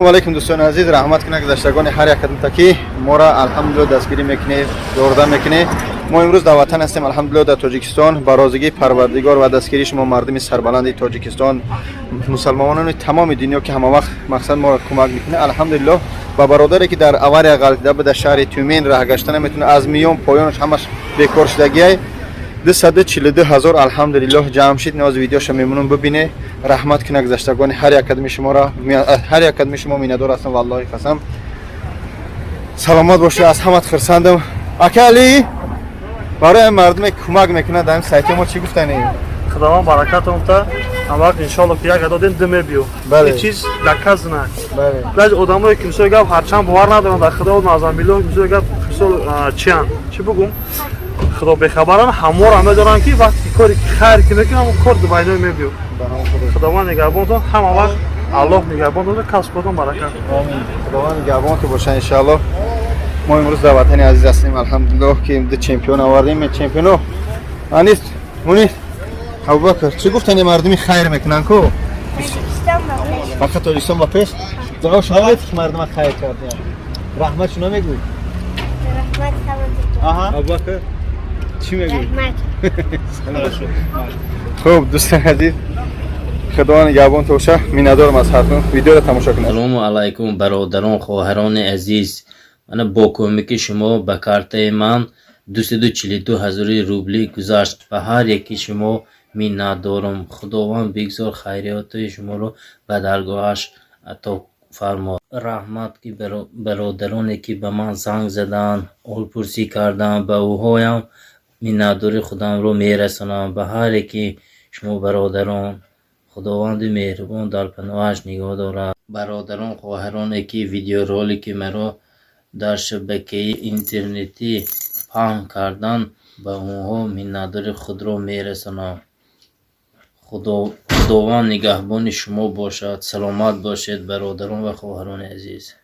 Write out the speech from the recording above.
علیکم دوستان عزیز، رحمت کنه که داشتگان هر یک کدوم تکی ما را الحمدلله دستگیری میکنه، یاردم میکنه. ما امروز در وطن هستیم الحمدلله در تاجیکستان. با رازیگی پروردگار و دستگیری شما مردم سربلند تاجیکستان، مسلمانان تمام دنیا که همه وقت مقصد ما را کمک میکنه الحمدلله. با برادری که در اوار غلطیده به شهر تیومین راه گشته نمیتونه، از میون پایانش همش بیکار شدگی 242,000 الحمدلله جمع شد. ناز ویدیوش میمونم ببینه، رحمت کنه گذشتگان هر یک کدوم شما را، هر یک کدوم شما میندار هستم والله قسم. سلامت باشه، از همت خرسندم. اکالی برای مردم کمک میکنه. در این سایت ما چی گفتن؟ خداوند برکتون تا اما ان شاء الله که یک عدد دم بیو بله. چیز لکاز نه بله. بعض آدمایی که مثلا گفت هرچند باور ندارن در خدا و نازم میلو مثلا گفت مثلا چی بگم خدا به خبرن همه را میدارن که وقتی کاری که خیر که میکنم اون کار دو بینه میبیو. خداوند نگهبانتون همه وقت الله نگهبانتون کسب کنتون برکت. آمین. خداوند نگهبانتون باشه ان شاء الله. ما امروز در وطن عزیز هستیم الحمدلله که دو چمپیون آوردیم. چمپیونو انیس مونیس ابوبکر چی گفتن مردمی خیر میکنن کو؟ فقط تاجیکستان با پیش دعا شما میگید که مردم خیر کردن. رحمت شما میگوید. رحمت آها ابوبکر چی میگوید؟ رحمت خوب دوستان عزیز، خدا نگهبان توشه. میندارم از هرتون ویدیو را تماشا کنید. سلام علیکم برادران خواهران عزیز. من با کمک شما به کارت من 242,000 روبلی گذاشت و هر یکی شما میندارم. خداوند بگذار خیرات شما رو به درگاهش عطا فرما. رحمت که برادرانی که به من زنگ زدن اول پرسی کردن به اوهایم مینداری خودم رو میرسانم به هر یکی شما برادران. خداوند مهربان در پناهش نگاه دارد. برادران خواهرانی که ویدیو رولی مرا در شبکه اینترنتی پهن کردن به اونها مینداری خود را میرسانم. خداوند نگهبان شما باشد. سلامت باشید برادران و خواهران عزیز.